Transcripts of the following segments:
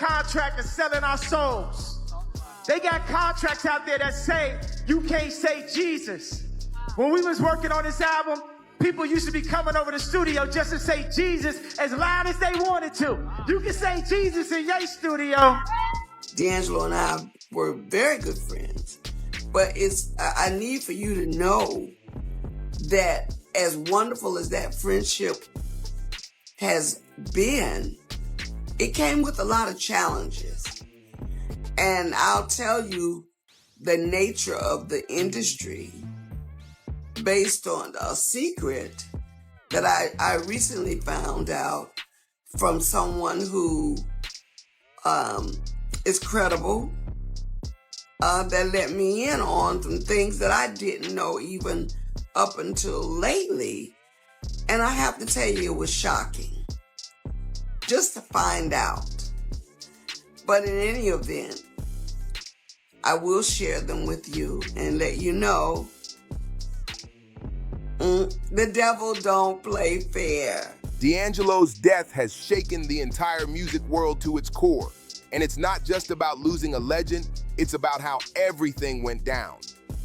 contract of selling our souls. They got contracts out there that say you can't say Jesus. When we was working on this album, people used to be coming over the studio just to say Jesus as loud as they wanted to. You can say Jesus in your studio. D'Angelo and I were very good friends, but I need for you to know that as wonderful as that friendship has been, it came with a lot of challenges. And I'll tell you the nature of the industry based on a secret that I recently found out from someone who is credible, that let me in on some things that I didn't know even up until lately. And I have to tell you, it was shocking just to find out. But in any event, I will share them with you and let you know the devil don't play fair. D'Angelo's death has shaken the entire music world to its core. And it's not just about losing a legend, it's about how everything went down.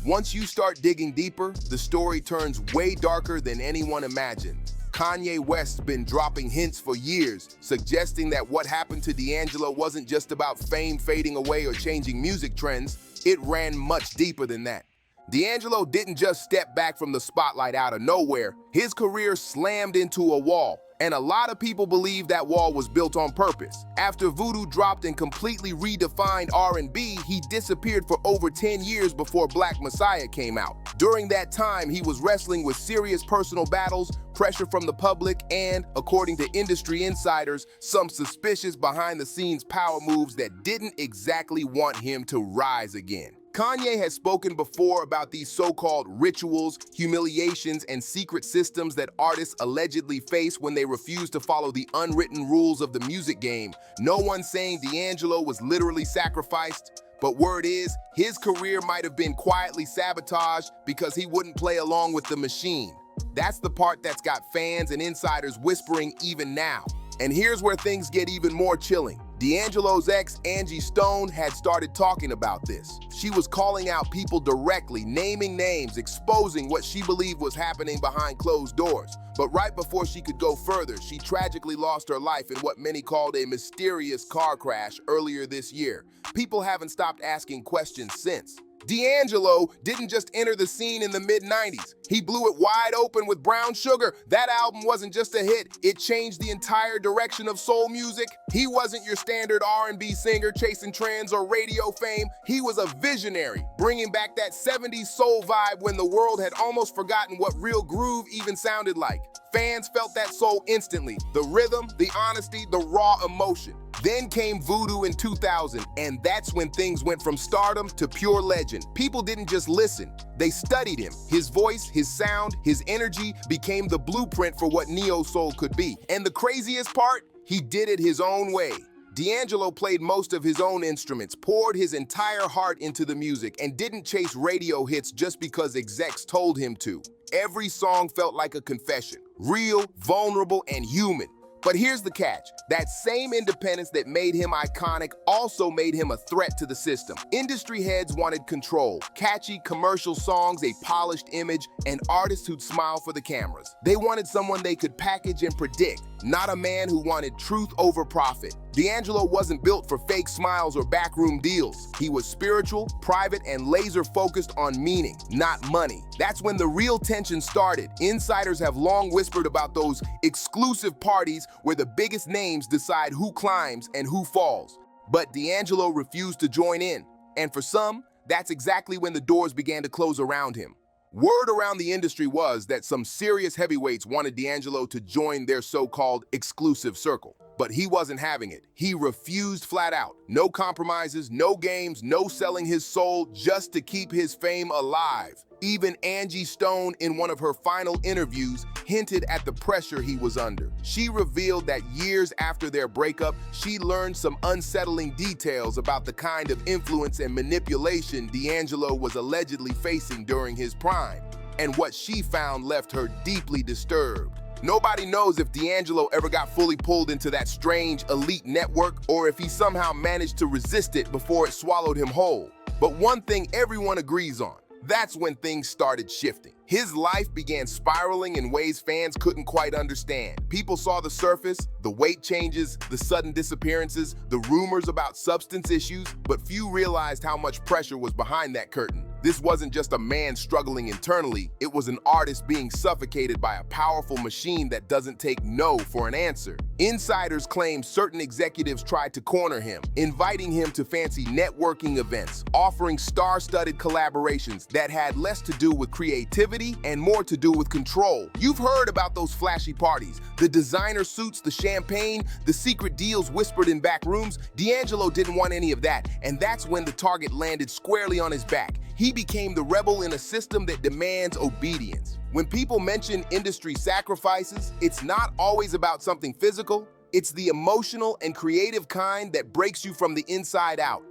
Once you start digging deeper, the story turns way darker than anyone imagined. Kanye West's been dropping hints for years, suggesting that what happened to D'Angelo wasn't just about fame fading away or changing music trends, it ran much deeper than that. D'Angelo didn't just step back from the spotlight out of nowhere, his career slammed into a wall. And a lot of people believe that wall was built on purpose. After Voodoo dropped and completely redefined R&B, he disappeared for over 10 years before Black Messiah came out. During that time, he was wrestling with serious personal battles, pressure from the public, and, according to industry insiders, some suspicious behind-the-scenes power moves that didn't exactly want him to rise again. Kanye has spoken before about these so-called rituals, humiliations, and secret systems that artists allegedly face when they refuse to follow the unwritten rules of the music game. No one's saying D'Angelo was literally sacrificed, but word is, his career might have been quietly sabotaged because he wouldn't play along with the machine. That's the part that's got fans and insiders whispering even now. And here's where things get even more chilling. D'Angelo's ex, Angie Stone, had started talking about this. She was calling out people directly, naming names, exposing what she believed was happening behind closed doors. But right before she could go further, she tragically lost her life in what many called a mysterious car crash earlier this year. People haven't stopped asking questions since. D'Angelo didn't just enter the scene in the mid-90s. He blew it wide open with Brown Sugar. That album wasn't just a hit, it changed the entire direction of soul music. He wasn't your standard R&B singer chasing trends or radio fame. He was a visionary, bringing back that 70s soul vibe when the world had almost forgotten what real groove even sounded like. Fans felt that soul instantly, the rhythm, the honesty, the raw emotion. Then came Voodoo in 2000, and that's when things went from stardom to pure legend. People didn't just listen, they studied him. His voice, his sound, his energy became the blueprint for what neo-soul could be. And the craziest part? He did it his own way. D'Angelo played most of his own instruments, poured his entire heart into the music, and didn't chase radio hits just because execs told him to. Every song felt like a confession, real, vulnerable, and human. But here's the catch. That same independence that made him iconic also made him a threat to the system. Industry heads wanted control, catchy commercial songs, a polished image, and artists who'd smile for the cameras. They wanted someone they could package and predict, not a man who wanted truth over profit. D'Angelo wasn't built for fake smiles or backroom deals. He was spiritual, private, and laser-focused on meaning, not money. That's when the real tension started. Insiders have long whispered about those exclusive parties where the biggest names decide who climbs and who falls. But D'Angelo refused to join in. And for some, that's exactly when the doors began to close around him. Word around the industry was that some serious heavyweights wanted D'Angelo to join their so-called exclusive circle. But he wasn't having it. He refused flat out. No compromises, no games, no selling his soul just to keep his fame alive. Even Angie Stone, in one of her final interviews, hinted at the pressure he was under. She revealed that years after their breakup, she learned some unsettling details about the kind of influence and manipulation D'Angelo was allegedly facing during his prime. And what she found left her deeply disturbed. Nobody knows if D'Angelo ever got fully pulled into that strange elite network or if he somehow managed to resist it before it swallowed him whole. But one thing everyone agrees on, that's when things started shifting. His life began spiraling in ways fans couldn't quite understand. People saw the surface, the weight changes, the sudden disappearances, the rumors about substance issues, but few realized how much pressure was behind that curtain. This wasn't just a man struggling internally, it was an artist being suffocated by a powerful machine that doesn't take no for an answer. Insiders claim certain executives tried to corner him, inviting him to fancy networking events, offering star-studded collaborations that had less to do with creativity and more to do with control. You've heard about those flashy parties, the designer suits, the champagne, the secret deals whispered in back rooms. D'Angelo didn't want any of that, and that's when the target landed squarely on his back. He became the rebel in a system that demands obedience. When people mention industry sacrifices, it's not always about something physical. It's the emotional and creative kind that breaks you from the inside out.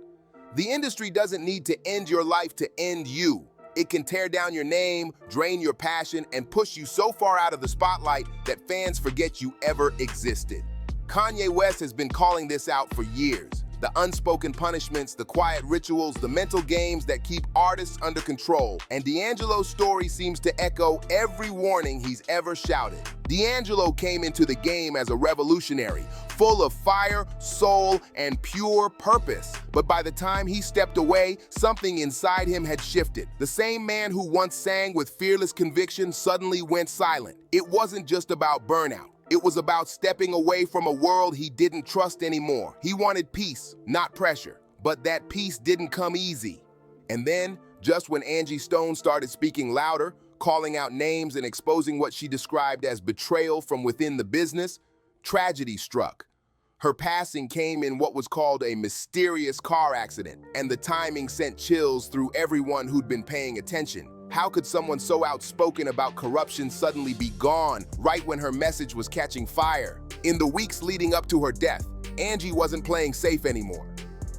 The industry doesn't need to end your life to end you. It can tear down your name, drain your passion, and push you so far out of the spotlight that fans forget you ever existed. Kanye West has been calling this out for years. The unspoken punishments, the quiet rituals, the mental games that keep artists under control. And D'Angelo's story seems to echo every warning he's ever shouted. D'Angelo came into the game as a revolutionary, full of fire, soul, and pure purpose. But by the time he stepped away, something inside him had shifted. The same man who once sang with fearless conviction suddenly went silent. It wasn't just about burnout. It was about stepping away from a world he didn't trust anymore. He wanted peace, not pressure. But that peace didn't come easy. And then, just when Angie Stone started speaking louder, calling out names and exposing what she described as betrayal from within the business, tragedy struck. Her passing came in what was called a mysterious car accident, and the timing sent chills through everyone who'd been paying attention. How could someone so outspoken about corruption suddenly be gone right when her message was catching fire? In the weeks leading up to her death, Angie wasn't playing safe anymore.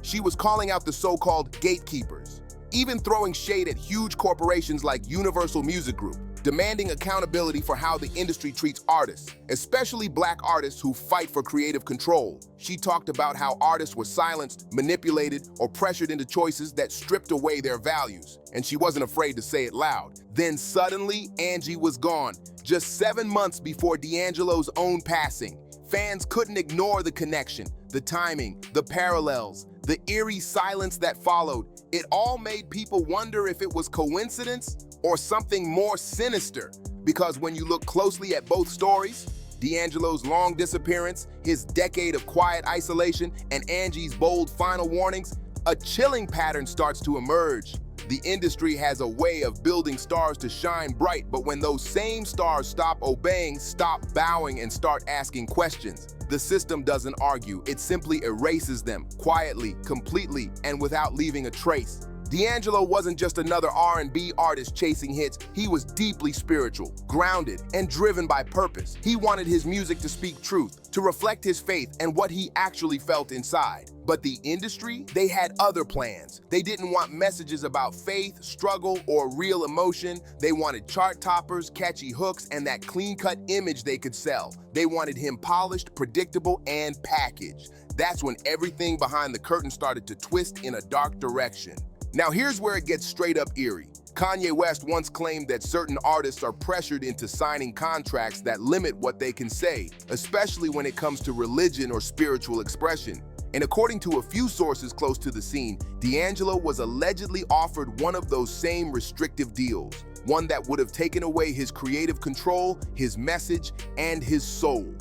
She was calling out the so-called gatekeepers, even throwing shade at huge corporations like Universal Music Group, demanding accountability for how the industry treats artists, especially Black artists who fight for creative control. She talked about how artists were silenced, manipulated, or pressured into choices that stripped away their values, and she wasn't afraid to say it loud. Then suddenly, Angie was gone, just 7 months before D'Angelo's own passing. Fans couldn't ignore the connection, the timing, the parallels, the eerie silence that followed. It all made people wonder if it was coincidence or something more sinister. Because when you look closely at both stories, D'Angelo's long disappearance, his decade of quiet isolation, and Angie's bold final warnings, a chilling pattern starts to emerge. The industry has a way of building stars to shine bright, but when those same stars stop obeying, stop bowing, and start asking questions, the system doesn't argue. It simply erases them, quietly, completely, and without leaving a trace. D'Angelo wasn't just another R&B artist chasing hits. He was deeply spiritual, grounded, and driven by purpose. He wanted his music to speak truth, to reflect his faith and what he actually felt inside. But the industry, they had other plans. They didn't want messages about faith, struggle, or real emotion. They wanted chart toppers, catchy hooks, and that clean-cut image they could sell. They wanted him polished, predictable, and packaged. That's when everything behind the curtain started to twist in a dark direction. Now here's where it gets straight up eerie. Kanye West once claimed that certain artists are pressured into signing contracts that limit what they can say, especially when it comes to religion or spiritual expression. And according to a few sources close to the scene, D'Angelo was allegedly offered one of those same restrictive deals, one that would have taken away his creative control, his message, and his soul.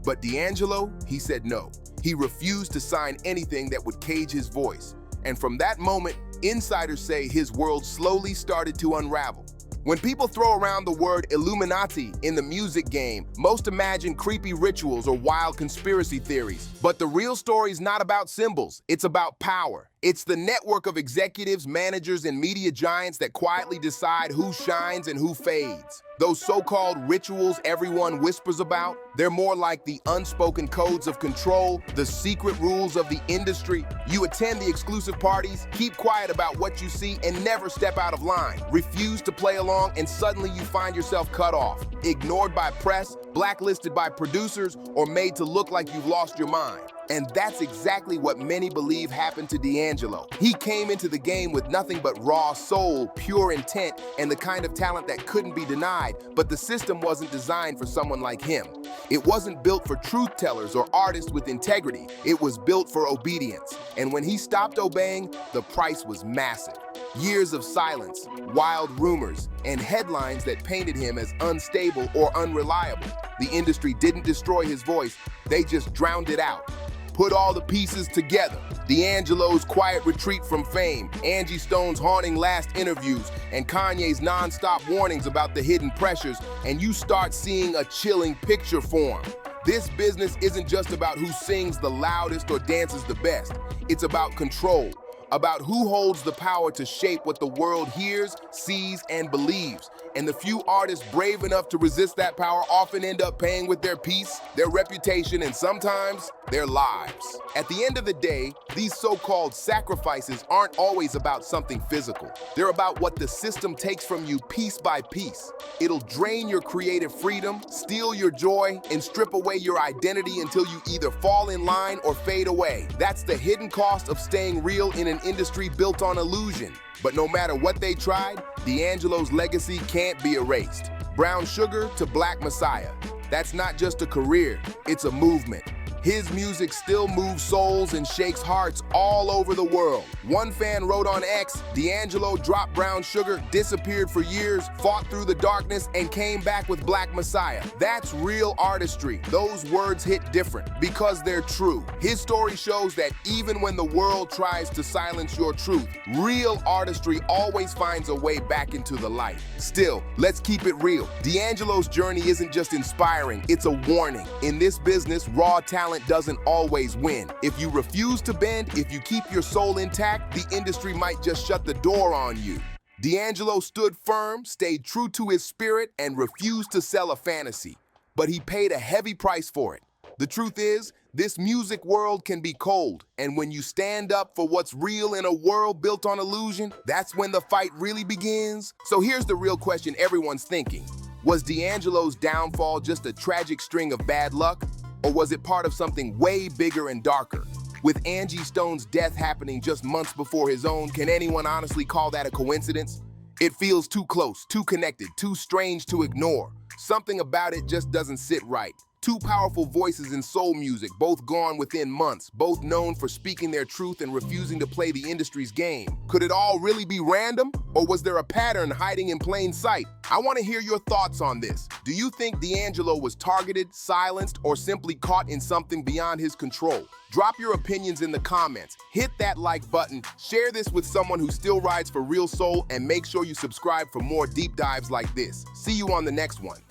But D'Angelo, he said no. He refused to sign anything that would cage his voice. And from that moment, insiders say his world slowly started to unravel. When people throw around the word Illuminati in the music game, most imagine creepy rituals or wild conspiracy theories. But the real story is not about symbols, it's about power. It's the network of executives, managers, and media giants that quietly decide who shines and who fades. Those so-called rituals everyone whispers about, they're more like the unspoken codes of control, the secret rules of the industry. You attend the exclusive parties, keep quiet about what you see, and never step out of line. Refuse to play along, and suddenly you find yourself cut off, ignored by press, blacklisted by producers, or made to look like you've lost your mind. And that's exactly what many believe happened to D'Angelo. He came into the game with nothing but raw soul, pure intent, and the kind of talent that couldn't be denied, but the system wasn't designed for someone like him. It wasn't built for truth tellers or artists with integrity. It was built for obedience. And when he stopped obeying, the price was massive. Years of silence, wild rumors, and headlines that painted him as unstable or unreliable. The industry didn't destroy his voice, they just drowned it out. Put all the pieces together. D'Angelo's quiet retreat from fame, Angie Stone's haunting last interviews, and Kanye's non-stop warnings about the hidden pressures, and you start seeing a chilling picture form. This business isn't just about who sings the loudest or dances the best. It's about control, about who holds the power to shape what the world hears, sees, and believes. And the few artists brave enough to resist that power often end up paying with their peace, their reputation, and sometimes their lives. At the end of the day, these so-called sacrifices aren't always about something physical. They're about what the system takes from you piece by piece. It'll drain your creative freedom, steal your joy, and strip away your identity until you either fall in line or fade away. That's the hidden cost of staying real in an industry built on illusion. But no matter what they tried, D'Angelo's legacy can't be erased. Brown Sugar to Black Messiah. That's not just a career, it's a movement. His music still moves souls and shakes hearts all over the world. One fan wrote on X, D'Angelo dropped Brown Sugar, disappeared for years, fought through the darkness, and came back with Black Messiah. That's real artistry. Those words hit different because they're true. His story shows that even when the world tries to silence your truth, real artistry always finds a way back into the light. Still, let's keep it real. D'Angelo's journey isn't just inspiring, it's a warning. In this business, raw talent doesn't always win. If you refuse to bend, if you keep your soul intact, the industry might just shut the door on you. D'Angelo stood firm, stayed true to his spirit, and refused to sell a fantasy. But he paid a heavy price for it. The truth is, this music world can be cold, and when you stand up for what's real in a world built on illusion, that's when the fight really begins. So here's the real question everyone's thinking. Was D'Angelo's downfall just a tragic string of bad luck? Or was it part of something way bigger and darker? With Angie Stone's death happening just months before his own, can anyone honestly call that a coincidence? It feels too close, too connected, too strange to ignore. Something about it just doesn't sit right. Two powerful voices in soul music, both gone within months, both known for speaking their truth and refusing to play the industry's game. Could it all really be random? Or was there a pattern hiding in plain sight? I want to hear your thoughts on this. Do you think D'Angelo was targeted, silenced, or simply caught in something beyond his control? Drop your opinions in the comments, hit that like button, share this with someone who still rides for real soul, and make sure you subscribe for more deep dives like this. See you on the next one.